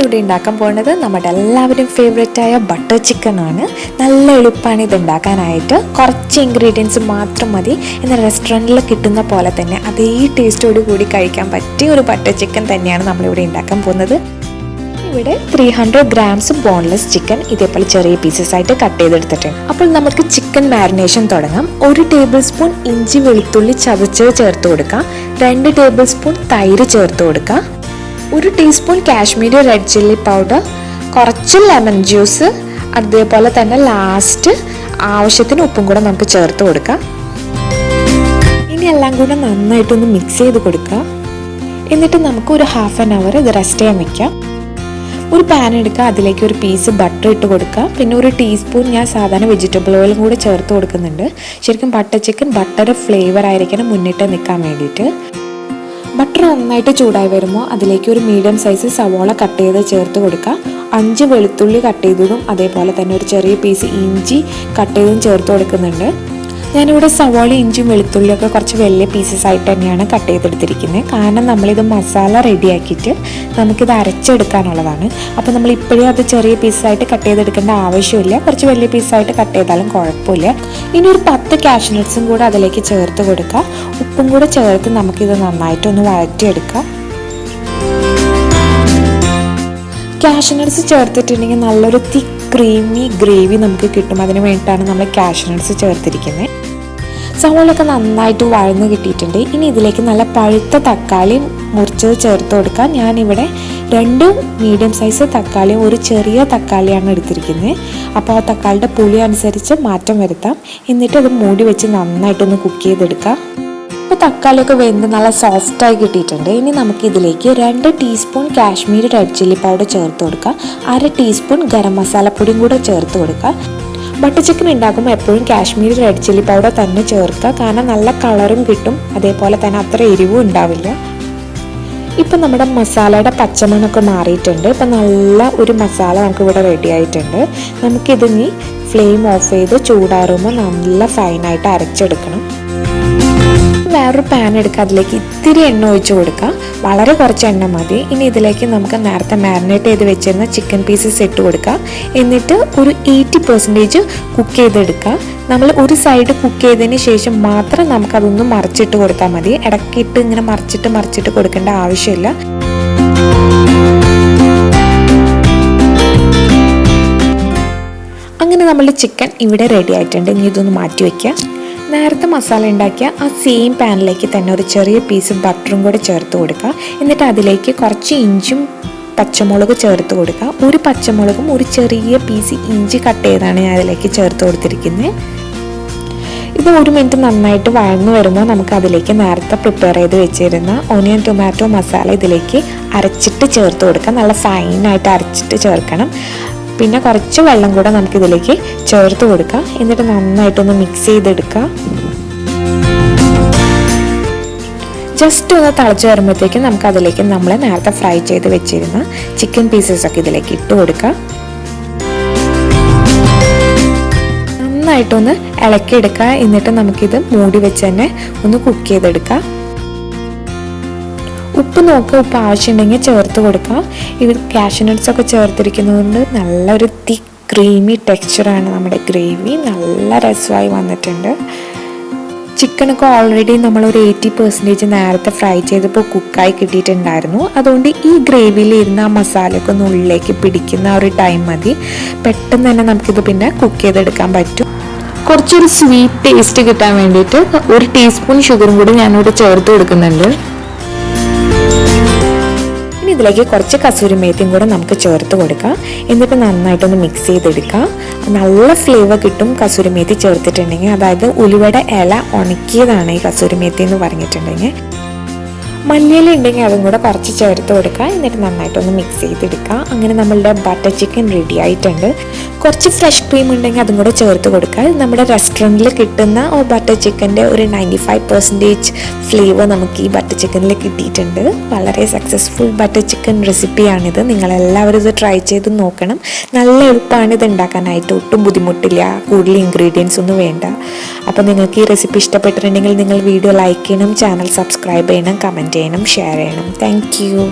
നമ്മളിവിടെ ഉണ്ടാക്കാൻ പോകുന്നത് നമ്മുടെ എല്ലാവരും ഫേവറേറ്റ് ആയ ബട്ടർ ചിക്കൻ ആണ്. നല്ല എളുപ്പമാണ് ഇത് ഉണ്ടാക്കാനായിട്ട്. കുറച്ച് ഇൻഗ്രീഡിയൻസ് മാത്രം മതി. എന്നാൽ റെസ്റ്റോറൻറ്റിൽ കിട്ടുന്ന പോലെ തന്നെ അതേ ടേസ്റ്റോട് കൂടി കഴിക്കാൻ പറ്റിയ ഒരു ബട്ടർ ചിക്കൻ തന്നെയാണ് നമ്മളിവിടെ ഉണ്ടാക്കാൻ പോകുന്നത്. ഇവിടെ 300 ഗ്രാംസ് ബോൺലെസ് ചിക്കൻ ഇതേപോലെ ചെറിയ പീസസ് ആയിട്ട് കട്ട് ചെയ്തെടുത്തിട്ടുണ്ട്. അപ്പോൾ നമുക്ക് ചിക്കൻ മാരിനേഷൻ തുടങ്ങാം. 1 ടേബിൾ സ്പൂൺ ഇഞ്ചി വെളുത്തുള്ളി ചതച്ചത് ചേർത്ത് കൊടുക്കാം. 2 ടേബിൾ സ്പൂൺ തൈര് ചേർത്ത് കൊടുക്കാം. 1 teaspoon Kashmiri red chilli powder, കുറച്ച് ലെമൺ ജ്യൂസ്, അതേപോലെ തന്നെ ലാസ്റ്റ് ആവശ്യത്തിന് ഉപ്പും കൂടെ നമുക്ക് ചേർത്ത് കൊടുക്കാം. ഇനി എല്ലാം കൂടെ നന്നായിട്ടൊന്ന് മിക്സ് ചെയ്ത് കൊടുക്കുക. എന്നിട്ട് നമുക്ക് ഒരു ഹാഫ് ആൻ അവർ ഇത് റെസ്റ്റ് ചെയ്യാൻ വെക്കാം. ഒരു പാൻ എടുക്കുക, അതിലേക്ക് ഒരു പീസ് ബട്ടർ ഇട്ട് കൊടുക്കുക. പിന്നെ 1 ടീസ്പൂൺ ഞാൻ സാധാരണ വെജിറ്റബിൾ ഓയിലും കൂടെ ചേർത്ത് കൊടുക്കുന്നുണ്ട്. ശരിക്കും ബട്ടർ ചിക്കൻ ബട്ടർ ഫ്ലേവർ ആയിരിക്കണം മുന്നിട്ട് നിൽക്കാൻ വേണ്ടിയിട്ട്. ബട്ടർ നന്നായിട്ട് ചൂടായി വരുമ്പോൾ അതിലേക്ക് ഒരു മീഡിയം സൈസ് സവോള കട്ട് ചെയ്ത് ചേർത്ത് കൊടുക്കുക. 5 വെളുത്തുള്ളി കട്ട് ചെയ്തതും അതേപോലെ തന്നെ ഒരു ചെറിയ പീസ് ഇഞ്ചി കട്ട് ചെയ്തതും ചേർത്ത് കൊടുക്കുന്നുണ്ട്. ഞാനിവിടെ സവോള ഇഞ്ചിയും വെളുത്തുള്ളിയൊക്കെ കുറച്ച് വലിയ പീസസ് ആയിട്ട് തന്നെയാണ് കട്ട് ചെയ്തെടുത്തിരിക്കുന്നത്. കാരണം നമ്മളിത് മസാല റെഡിയാക്കിയിട്ട് നമുക്കിത് അരച്ചെടുക്കാനുള്ളതാണ്. അപ്പോൾ നമ്മൾ ഇപ്പോഴേ അത് ചെറിയ പീസായിട്ട് കട്ട് ചെയ്തെടുക്കേണ്ട ആവശ്യമില്ല. കുറച്ച് വലിയ പീസായിട്ട് കട്ട് ചെയ്താലും കുഴപ്പമില്ല. ഇനി ഒരു 10 കാഷ്നട്ട്സും കൂടെ അതിലേക്ക് ചേർത്ത് കൊടുക്കുക. ഉപ്പും കൂടെ ചേർത്ത് നമുക്കിത് നന്നായിട്ടൊന്ന് വഴറ്റിയെടുക്കാം. കാഷ്നട്ട്സ് ചേർത്തിട്ടുണ്ടെങ്കിൽ നല്ലൊരു തിക്ക് ക്രീമി ഗ്രേവി നമുക്ക് കിട്ടും. അതിന് വേണ്ടിയിട്ടാണ് നമ്മൾ കാഷ്നട്ട്സ് ചേർത്തിരിക്കുന്നത്. സവോളയൊക്കെ നന്നായിട്ട് വഴന്ന് കിട്ടിയിട്ടുണ്ട്. ഇനി ഇതിലേക്ക് നല്ല പഴുത്ത തക്കാളി മുറിച്ചത് ചേർത്ത് കൊടുക്കാം. ഞാനിവിടെ 2 മീഡിയം സൈസ് തക്കാളിയും ഒരു ചെറിയ തക്കാളിയാണ് എടുത്തിരിക്കുന്നത്. അപ്പോൾ ആ തക്കാളിയുടെ പുളി അനുസരിച്ച് മാറ്റം വരുത്താം. എന്നിട്ട് അത് മൂടി വെച്ച് നന്നായിട്ടൊന്ന് കുക്ക് ചെയ്തെടുക്കാം. ഇപ്പോൾ തക്കാളിയൊക്കെ വെന്ത് നല്ല സോഫ്റ്റായി കിട്ടിയിട്ടുണ്ട്. ഇനി നമുക്ക് ഇതിലേക്ക് 2 teaspoon Kashmiri red chilli powder ചേർത്ത് കൊടുക്കുക. 1/2 ടീസ്പൂൺ ഗരം മസാലപ്പൊടിയും കൂടെ ചേർത്ത് കൊടുക്കുക. ബട്ടർ ചിക്കൻ ഉണ്ടാക്കുമ്പോൾ എപ്പോഴും കാശ്മീരി റെഡ് ചില്ലി പൗഡർ തന്നെ ചേർക്കുക. കാരണം നല്ല കളറും കിട്ടും, അതേപോലെ തന്നെ അത്ര എരിവും ഉണ്ടാവില്ല. ഇപ്പം നമ്മുടെ മസാലയുടെ പച്ചമണമൊക്കെ മാറിയിട്ടുണ്ട്. ഇപ്പം നല്ല ഒരു മസാല നമുക്കിവിടെ റെഡി ആയിട്ടുണ്ട്. നമുക്കിതിനി ഫ്ലെയിം ഓഫ് ചെയ്ത് ചൂടാറുമ്പോൾ നല്ല ഫൈനായിട്ട് അരച്ചെടുക്കണം. വേറൊരു പാൻ എടുക്കുക, അതിലേക്ക് ഇത്തിരി എണ്ണ ഒഴിച്ച് കൊടുക്കുക. വളരെ കുറച്ച് എണ്ണ മതി. ഇനി ഇതിലേക്ക് നമുക്ക് നേരത്തെ മാരിനേറ്റ് ചെയ്ത് വെച്ചിരുന്ന ചിക്കൻ പീസസ് ഇട്ട് കൊടുക്കുക. എന്നിട്ട് ഒരു 80% കുക്ക് ചെയ്തെടുക്കുക. നമ്മൾ ഒരു സൈഡ് കുക്ക് ചെയ്തതിന് ശേഷം മാത്രം നമുക്കതൊന്ന് മറിച്ചിട്ട് കൊടുത്താൽ മതി. ഇടയ്ക്കിട്ട് ഇങ്ങനെ മറിച്ചിട്ട് കൊടുക്കേണ്ട ആവശ്യമില്ല. അങ്ങനെ നമ്മളുടെ ചിക്കൻ ഇവിടെ റെഡി ആയിട്ടുണ്ട്. ഇനി ഇതൊന്ന് മാറ്റി വയ്ക്കുക. നേരത്തെ മസാല ഉണ്ടാക്കിയ ആ സെയിം പാനിലേക്ക് തന്നെ ഒരു ചെറിയ പീസ് ബട്ടറും കൂടെ ചേർത്ത് കൊടുക്കുക. എന്നിട്ട് അതിലേക്ക് കുറച്ച് ഇഞ്ചും പച്ചമുളക് ചേർത്ത് കൊടുക്കുക. ഒരു പച്ചമുളകും ഒരു ചെറിയ പീസ് ഇഞ്ചി കട്ട് ചെയ്താണ് ഞാൻ അതിലേക്ക് ചേർത്ത് കൊടുത്തിരിക്കുന്നത്. ഇത് 1 മിനിറ്റ് നന്നായിട്ട് വഴന്നു വരുമ്പോൾ നമുക്ക് അതിലേക്ക് നേരത്തെ പ്രിപ്പയർ ചെയ്ത് വെച്ചിരുന്ന ഓണിയൻ ടൊമാറ്റോ മസാല ഇതിലേക്ക് അരച്ചിട്ട് ചേർത്ത് കൊടുക്കുക. നല്ല ഫൈനായിട്ട് അരച്ചിട്ട് ചേർക്കണം. പിന്നെ കുറച്ച് വെള്ളം കൂടെ നമുക്കിതിലേക്ക് ചേർത്ത് കൊടുക്കാം. എന്നിട്ട് നന്നായിട്ടൊന്ന് മിക്സ് ചെയ്തെടുക്കുക. ജസ്റ്റ് ഒന്ന് തിളച്ച് വരുമ്പോഴത്തേക്കും നമുക്ക് അതിലേക്ക് നമ്മൾ നേരത്തെ ഫ്രൈ ചെയ്ത് വെച്ചിരുന്ന ചിക്കൻ പീസസ് ഒക്കെ ഇതിലേക്ക് ഇട്ട് കൊടുക്കുക. നന്നായിട്ടൊന്ന് ഇളക്കിയെടുക്കുക. എന്നിട്ട് നമുക്കിത് മൂടി വെച്ച് തന്നെ ഒന്ന് കുക്ക് ചെയ്തെടുക്കാം. ഉപ്പ് നോക്കുക, ഉപ്പ് ആവശ്യമുണ്ടെങ്കിൽ ചേർത്ത് കൊടുക്കുക. ഇത് കാഷ്നട്ട്സ് ഒക്കെ ചേർത്തിരിക്കുന്നതുകൊണ്ട് നല്ലൊരു തിക്ക് ക്രീമി ടെക്സ്ചറാണ് നമ്മുടെ ഗ്രേവി. നല്ല രസമായി വന്നിട്ടുണ്ട്. ചിക്കനൊക്കെ ഓൾറെഡി നമ്മളൊരു 80% നേരത്തെ ഫ്രൈ ചെയ്തപ്പോൾ കുക്കായി കിട്ടിയിട്ടുണ്ടായിരുന്നു. അതുകൊണ്ട് ഈ ഗ്രേവിയിൽ ഇരുന്ന് ആ മസാലയൊക്കെ ഒന്ന് ഉള്ളിലേക്ക് പിടിക്കുന്ന ഒരു ടൈം മതി. പെട്ടെന്ന് തന്നെ നമുക്കിത് പിന്നെ കുക്ക് ചെയ്തെടുക്കാൻ പറ്റും. കുറച്ചൊരു സ്വീറ്റ് ടേസ്റ്റ് കിട്ടാൻ വേണ്ടിയിട്ട് 1 ടീസ്പൂൺ ഷുഗറും കൂടി ഞാനിവിടെ ചേർത്ത് കൊടുക്കുന്നുണ്ട്. ഇതിലേക്ക് കുറച്ച് കസൂരി മേത്തിയും കൂടെ നമുക്ക് ചേർത്ത് കൊടുക്കാം. എന്നിട്ട് നന്നായിട്ടൊന്ന് മിക്സ് ചെയ്തെടുക്കാം. നല്ല ഫ്ലേവർ കിട്ടും കസൂരി മേത്തി ചേർത്തിട്ടുണ്ടെങ്കിൽ. അതായത് ഉലുവയുടെ ഇല ഉണക്കിയതാണ് ഈ കസൂരി മേത്തി എന്ന് പറഞ്ഞിട്ടുണ്ടെങ്കിൽ. മല്ലിയില ഉണ്ടെങ്കിൽ അതും കൂടെ കുറച്ച് ചേർത്ത് കൊടുക്കുക. എന്നിട്ട് നന്നായിട്ടൊന്ന് മിക്സ് ചെയ്തെടുക്കുക. അങ്ങനെ നമ്മളുടെ ബട്ടർ ചിക്കൻ റെഡി ആയിട്ടുണ്ട്. കുറച്ച് ഫ്രഷ് ക്രീം ഉണ്ടെങ്കിൽ അതും കൂടെ ചേർത്ത് കൊടുക്കുക. നമ്മുടെ റെസ്റ്റോറൻറ്റിൽ കിട്ടുന്ന ബട്ടർ ചിക്കൻ്റെ ഒരു 95% ഫ്ലേവർ നമുക്ക് ഈ ബട്ടർ ചിക്കനിൽ കിട്ടിയിട്ടുണ്ട്. വളരെ സക്സസ്ഫുൾ ബട്ടർ ചിക്കൻ റെസിപ്പിയാണിത്. നിങ്ങളെല്ലാവരും ഇത് ട്രൈ ചെയ്ത് നോക്കണം. നല്ല എളുപ്പമാണ് ഇത് ഉണ്ടാക്കാനായിട്ട്. ഒട്ടും ബുദ്ധിമുട്ടില്ല. കൂടുതൽ ഇൻഗ്രീഡിയൻസ് ഒന്നും വേണ്ട. അപ്പോൾ നിങ്ങൾക്ക് ഈ റെസിപ്പി ഇഷ്ടപ്പെട്ടിട്ടുണ്ടെങ്കിൽ നിങ്ങൾ വീഡിയോ ലൈക്ക് ചെയ്യണം, ചാനൽ സബ്സ്ക്രൈബ് ചെയ്യണം, കമൻറ്റ് ചെയ്യണം, ഷെയർ ചെയ്യണം. Thank you.